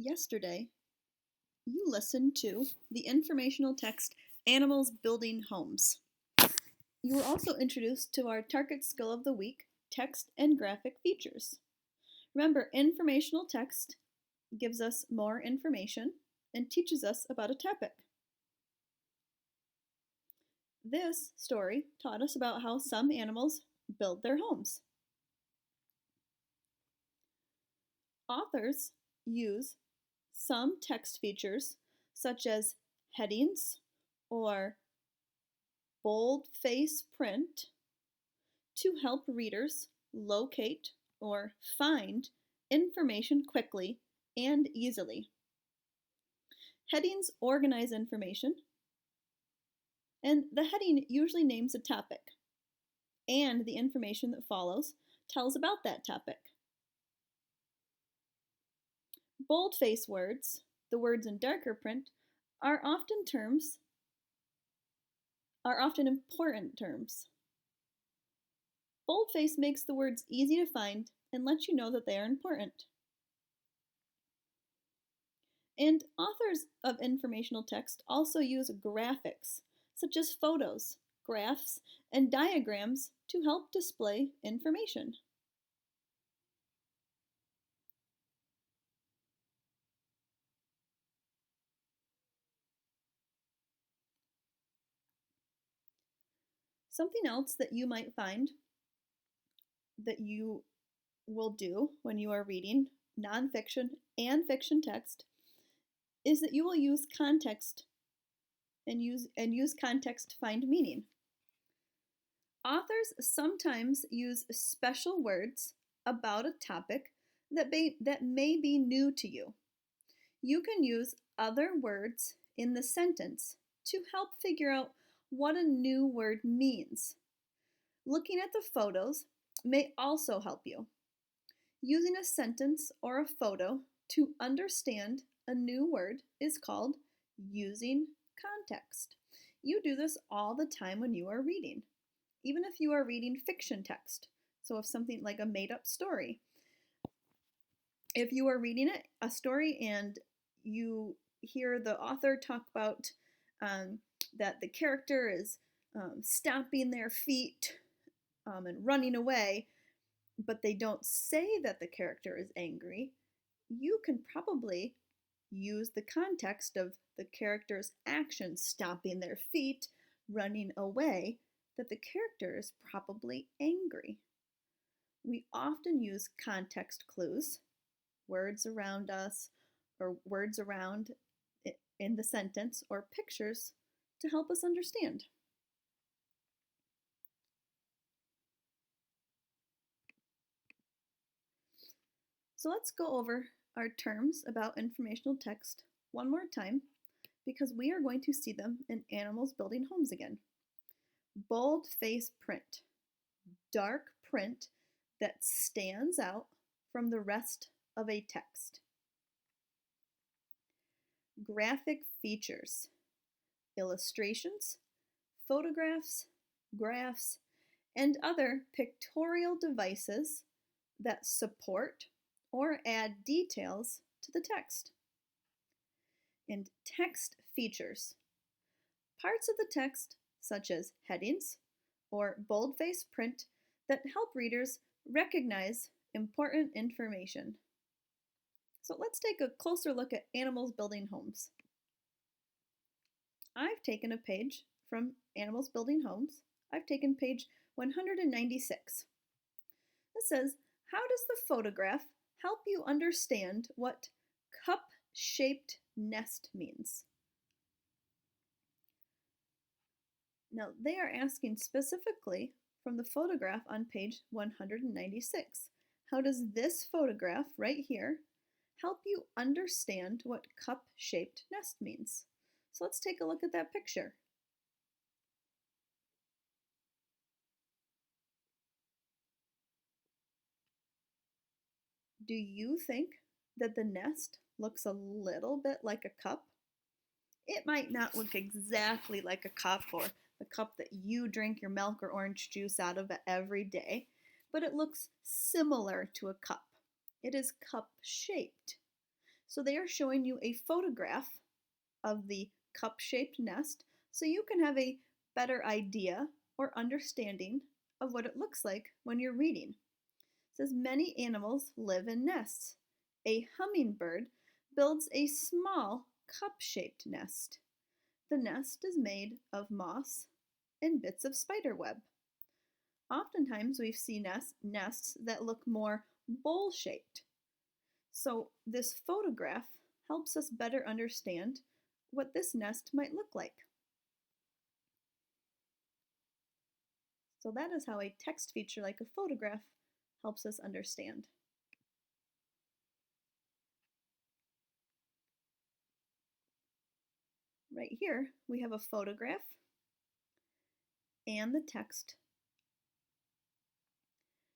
Yesterday, you listened to the informational text Animals Building Homes. You were also introduced to our target skill of the week, text and graphic features. Remember, informational text gives us more information and teaches us about a topic. This story taught us about how some animals build their homes. Authors use some text features such as headings or boldface print to help readers locate or find information quickly and easily. Headings organize information, and the heading usually names a topic, and the information that follows tells about that topic. Boldface words, the words in darker print, are often important terms. Boldface makes the words easy to find and lets you know that they are important. And authors of informational text also use graphics, such as photos, graphs, and diagrams to help display information. Something else that you might find that you will do when you are reading nonfiction and fiction text is that you will use context and use context to find meaning. Authors sometimes use special words about a topic that may be new to you. You can use other words in the sentence to help figure out what a new word means. Looking at the photos may also help you. Using a sentence or a photo to understand a new word is called using context. You do this all the time when you are reading, even if you are reading fiction text. So if something like a made-up story, if you are reading a story and you hear the author talk about that the character is stamping their feet and running away, but they don't say that the character is angry, you can probably use the context of the character's actions, stomping their feet, running away, that the character is probably angry. We often use context clues, words around us, or words around in the sentence, or pictures to help us understand. So let's go over our terms about informational text one more time, because we are going to see them in Animals Building Homes again. Boldface print, dark print that stands out from the rest of a text. Graphic features, illustrations, photographs, graphs, and other pictorial devices that support or add details to the text. And text features, parts of the text such as headings or boldface print that help readers recognize important information. So let's take a closer look at Animals Building Homes. I've taken a page from Animals Building Homes. I've taken page 196. It says, how does the photograph help you understand what cup-shaped nest means? Now, they are asking specifically from the photograph on page 196. How does this photograph right here help you understand what cup-shaped nest means? So let's take a look at that picture. Do you think that the nest looks a little bit like a cup? It might not look exactly like a cup or the cup that you drink your milk or orange juice out of every day, but it looks similar to a cup. It is cup-shaped. So they are showing you a photograph of the cup-shaped nest so you can have a better idea or understanding of what it looks like when you're reading. It says many animals live in nests. A hummingbird builds a small cup-shaped nest. The nest is made of moss and bits of spider web. Oftentimes we see nests that look more bowl-shaped. So this photograph helps us better understand what this nest might look like. So that is how a text feature like a photograph helps us understand. Right here, we have a photograph and the text.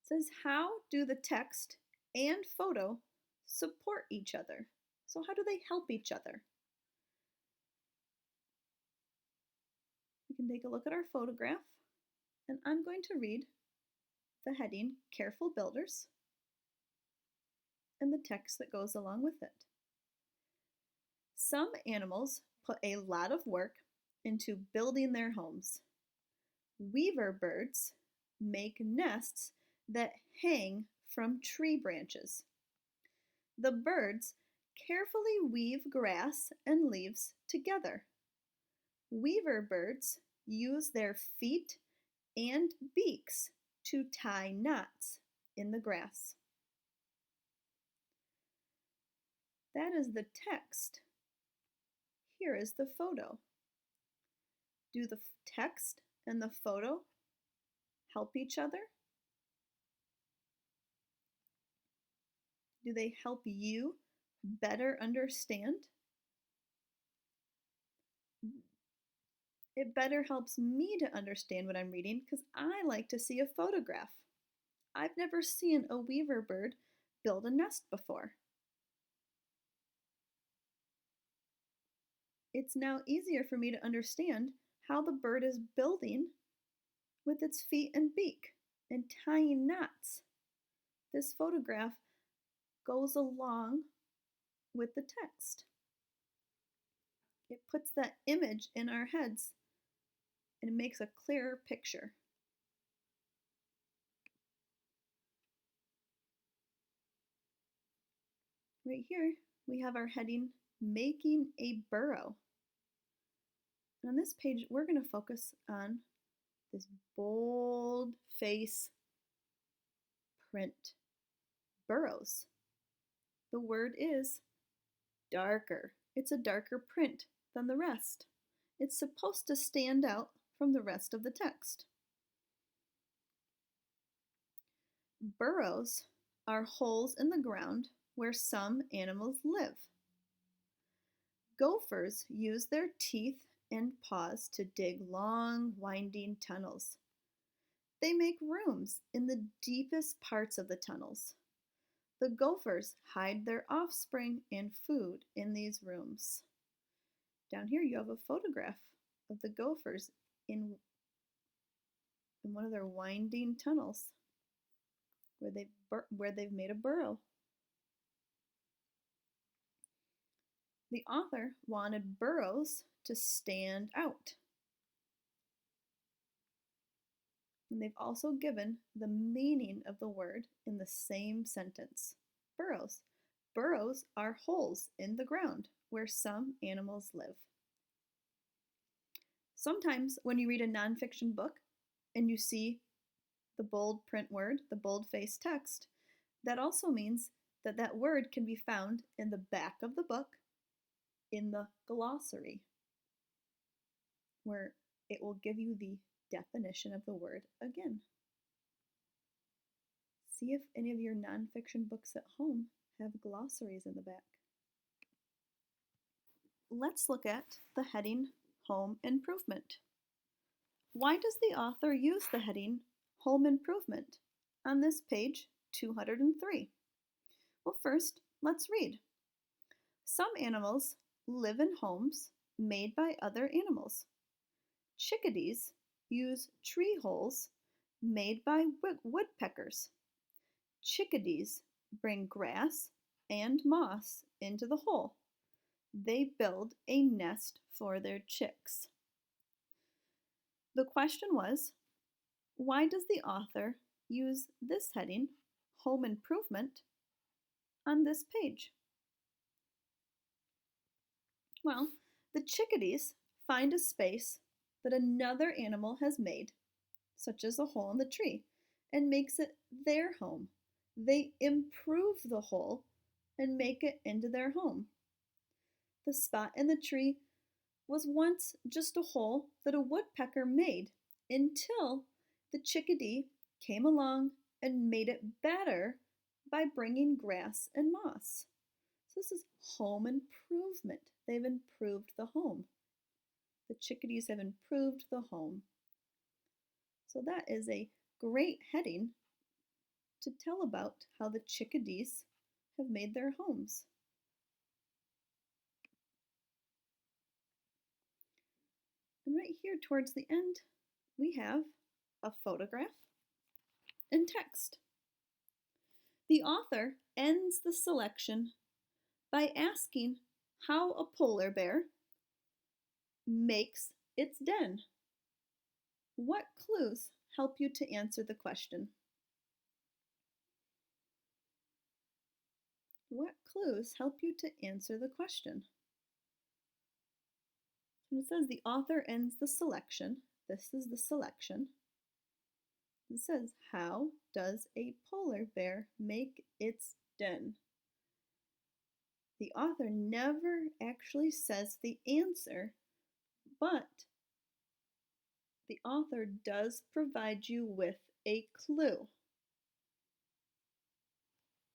It says, how do the text and photo support each other? So how do they help each other? We can take a look at our photograph, and I'm going to read the heading, Careful Builders, and the text that goes along with it. Some animals put a lot of work into building their homes. Weaver birds make nests that hang from tree branches. The birds carefully weave grass and leaves together. Weaver birds use their feet and beaks to tie knots in the grass. That is the text. Here is the photo. Do the text and the photo help each other? Do they help you better understand? It better helps me to understand what I'm reading because I like to see a photograph. I've never seen a weaver bird build a nest before. It's now easier for me to understand how the bird is building with its feet and beak and tying knots. This photograph goes along with the text. It puts that image in our heads and it makes a clearer picture. Right here, we have our heading, Making a Burrow. And on this page, we're going to focus on this bold face print, burrows. The word is darker. It's a darker print than the rest. It's supposed to stand out from the rest of the text. Burrows are holes in the ground where some animals live. Gophers use their teeth and paws to dig long, winding tunnels. They make rooms in the deepest parts of the tunnels. The gophers hide their offspring and food in these rooms. Down here you have a photograph of the gophers in one of their winding tunnels where they've made a burrow. The author wanted burrows to stand out. And they've also given the meaning of the word in the same sentence. Burrows. Burrows are holes in the ground where some animals live. Sometimes when you read a nonfiction book and you see the bold print word, the bold-face text, that also means that that word can be found in the back of the book in the glossary, where it will give you the definition of the word again. See if any of your nonfiction books at home have glossaries in the back. Let's look at the heading Home Improvement. Why does the author use the heading Home Improvement on this page 203? Well, first, let's read. Some animals live in homes made by other animals. Chickadees use tree holes made by woodpeckers. Chickadees bring grass and moss into the hole. They build a nest for their chicks. The question was, why does the author use this heading, Home Improvement, on this page? Well, the chickadees find a space that another animal has made, such as a hole in the tree, and makes it their home. They improve the hole and make it into their home. The spot in the tree was once just a hole that a woodpecker made until the chickadee came along and made it better by bringing grass and moss. So this is home improvement. They've improved the home. The chickadees have improved the home. So that is a great heading to tell about how the chickadees have made their homes. And right here towards the end, we have a photograph and text. The author ends the selection by asking how a polar bear makes its den. What clues help you to answer the question? What clues help you to answer the question? When it says the author ends the selection, this is the selection. It says, how does a polar bear make its den? The author never actually says the answer, but the author does provide you with a clue.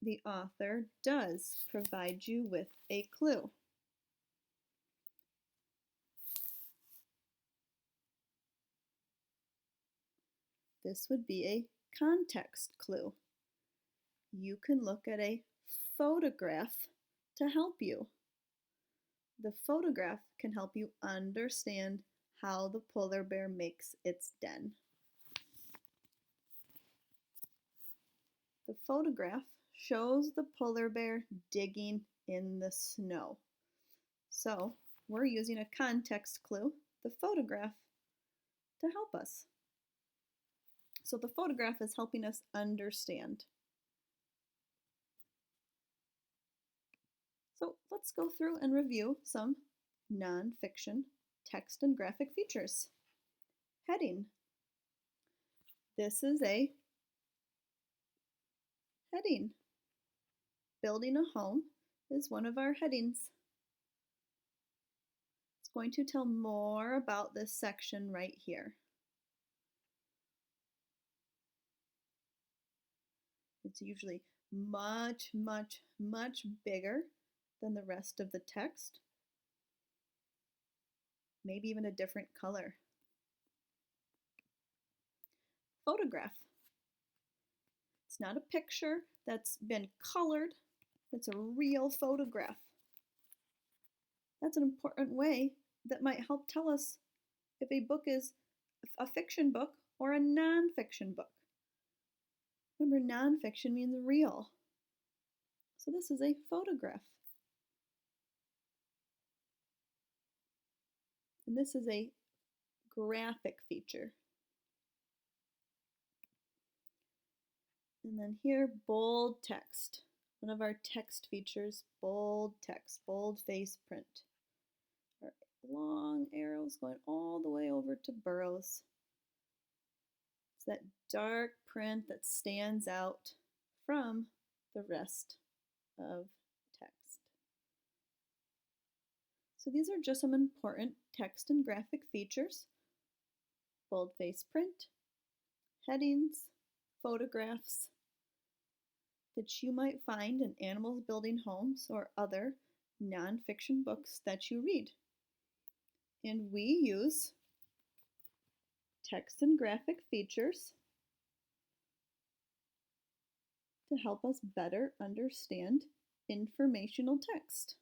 The author does provide you with a clue. This would be a context clue. You can look at a photograph to help you. The photograph can help you understand how the polar bear makes its den. The photograph shows the polar bear digging in the snow. So we're using a context clue, the photograph, to help us. So the photograph is helping us understand. So let's go through and review some nonfiction text and graphic features. Heading. This is a heading. Building a home is one of our headings. It's going to tell more about this section right here. It's usually much, much, much bigger than the rest of the text. Maybe even a different color. Photograph. It's not a picture that's been colored. It's a real photograph. That's an important way that might help tell us if a book is a fiction book or a nonfiction book. Remember, nonfiction means real. So this is a photograph. And this is a graphic feature. And then here, bold text. One of our text features, bold text, bold face print. Our long arrows going all the way over to burrows. It's that dark print that stands out from the rest of text. So these are just some important text and graphic features. Boldface print, headings, photographs that you might find in Animals Building Homes or other nonfiction books that you read. And we use text and graphic features to help us better understand informational text.